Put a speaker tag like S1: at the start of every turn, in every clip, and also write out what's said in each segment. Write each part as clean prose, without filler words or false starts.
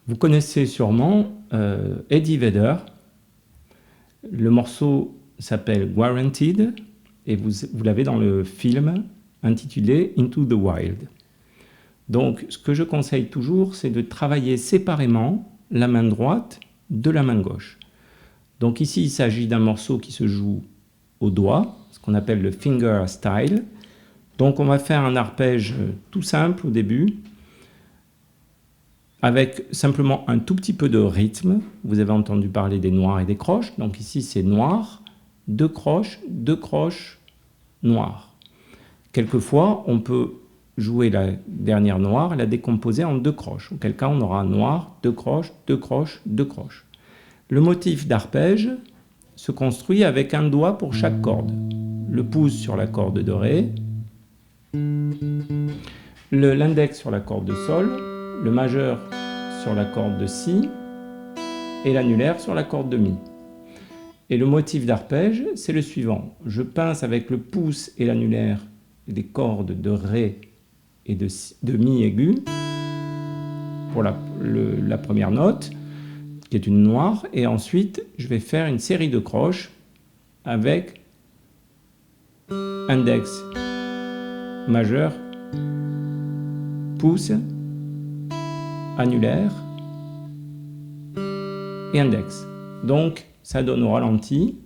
S1: Vous connaissez sûrement Eddie Vedder. Le morceau s'appelle Guaranteed et vous l'avez dans le film intitulé Into the Wild. Donc, ce que je conseille toujours, c'est de travailler séparément la main droite de la main gauche. Donc ici, il s'agit d'un morceau qui se joue au doigt, ce qu'on appelle le finger style. Donc on va faire un arpège tout simple au début, avec simplement un tout petit peu de rythme. Vous avez entendu parler des noirs et des croches. Donc ici, c'est noir, deux croches, noir. Quelquefois, on peut jouer la dernière noire et la décomposer en deux croches. Auquel cas, on aura noir, deux croches, deux croches, deux croches. Le motif d'arpège se construit avec un doigt pour chaque corde. Le pouce sur la corde de Ré, l'index sur la corde de Sol, le majeur sur la corde de Si et l'annulaire sur la corde de Mi. Et le motif d'arpège, c'est le suivant. Je pince avec le pouce et l'annulaire les cordes de Ré et de Mi aigu pour la première note, qui est une noire, et ensuite je vais faire une série de croches avec index majeur, pouce, annulaire et index. Donc ça donne au ralenti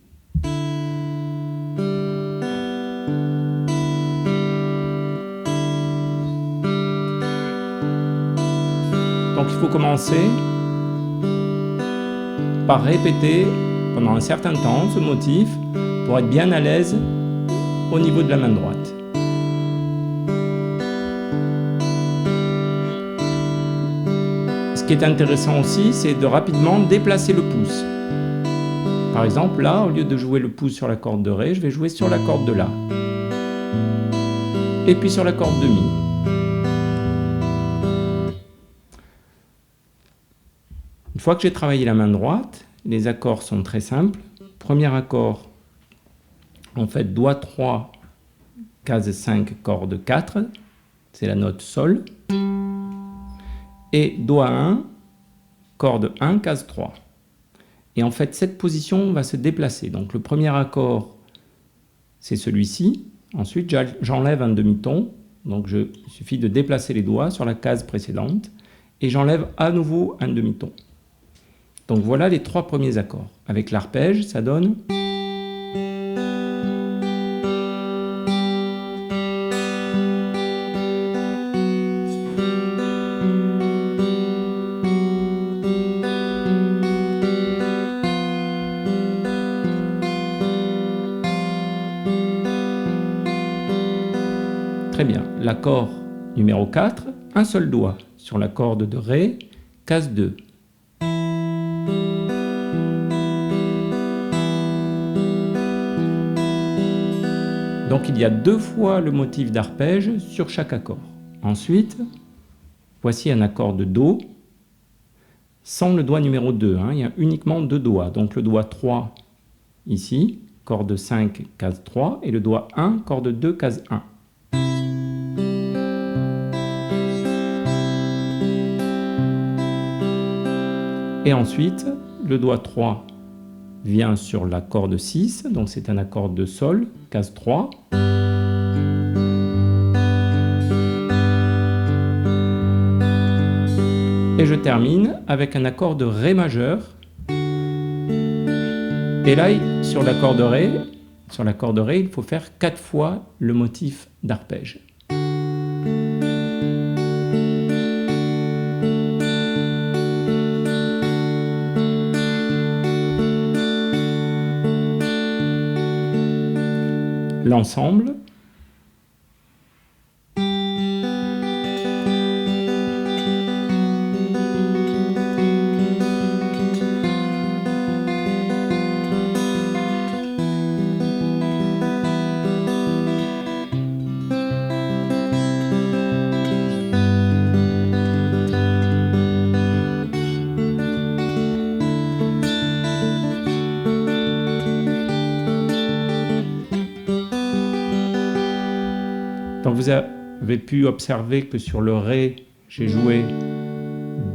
S1: donc il faut commencer par répéter pendant un certain temps ce motif pour être bien à l'aise au niveau de la main droite. Ce qui est intéressant aussi, c'est de rapidement déplacer le pouce. Par exemple, là, au lieu de jouer le pouce sur la corde de Ré, je vais jouer sur la corde de La. Et puis sur la corde de Mi. Une fois que j'ai travaillé la main droite, les accords sont très simples. Premier accord, en fait, doigt 3, case 5, corde 4, c'est la note Sol. Et doigt 1, corde 1, case 3. Et en fait, cette position va se déplacer. Donc le premier accord, c'est celui-ci. Ensuite, j'enlève un demi-ton. Donc il suffit de déplacer les doigts sur la case précédente. Et j'enlève à nouveau un demi-ton. Donc voilà les trois premiers accords. Avec l'arpège, ça donne... Très bien. L'accord numéro 4, un seul doigt sur la corde de Ré, case 2. Donc il y a deux fois le motif d'arpège sur chaque accord. Ensuite, voici un accord de Do sans le doigt numéro 2. Il y a uniquement deux doigts. Donc le doigt 3 ici, corde 5, case 3, et le doigt 1, corde 2, case 1. Et ensuite, le doigt 3 vient sur la corde 6, donc c'est un accord de Sol, case 3. Et je termine avec un accord de Ré majeur. Et là, sur la corde Ré, il faut faire 4 fois le motif d'arpège. L'ensemble. Donc vous avez pu observer que sur le Ré, j'ai joué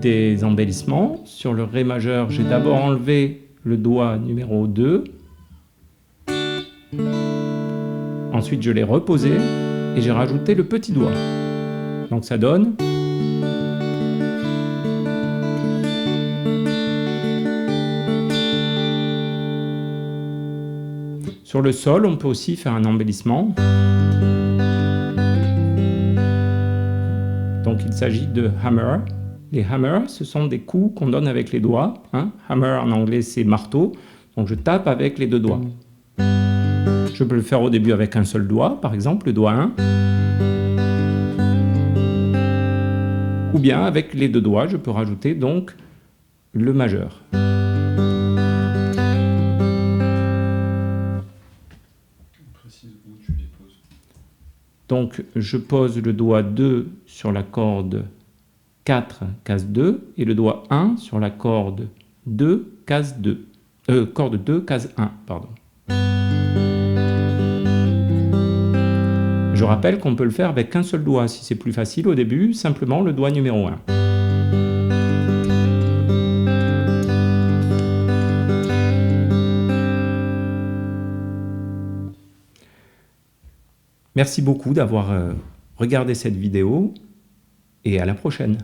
S1: des embellissements. Sur le Ré majeur, j'ai d'abord enlevé le doigt numéro 2. Ensuite, je l'ai reposé et j'ai rajouté le petit doigt. Donc ça donne... Sur le sol, on peut aussi faire un embellissement. Donc il s'agit de hammer. Les hammers, ce sont des coups qu'on donne avec les doigts. Hein. Hammer en anglais, c'est marteau. Donc je tape avec les deux doigts. Je peux le faire au début avec un seul doigt, par exemple le doigt 1. Ou bien avec les deux doigts, je peux rajouter donc le majeur. Donc je pose le doigt 2 sur la corde 4, case 2, et le doigt 1 sur la corde 2, case 2. Corde 2, case 1, pardon. Je rappelle qu'on peut le faire avec qu'un seul doigt. Si c'est plus facile au début, simplement le doigt numéro 1. Merci beaucoup d'avoir regardé cette vidéo et à la prochaine.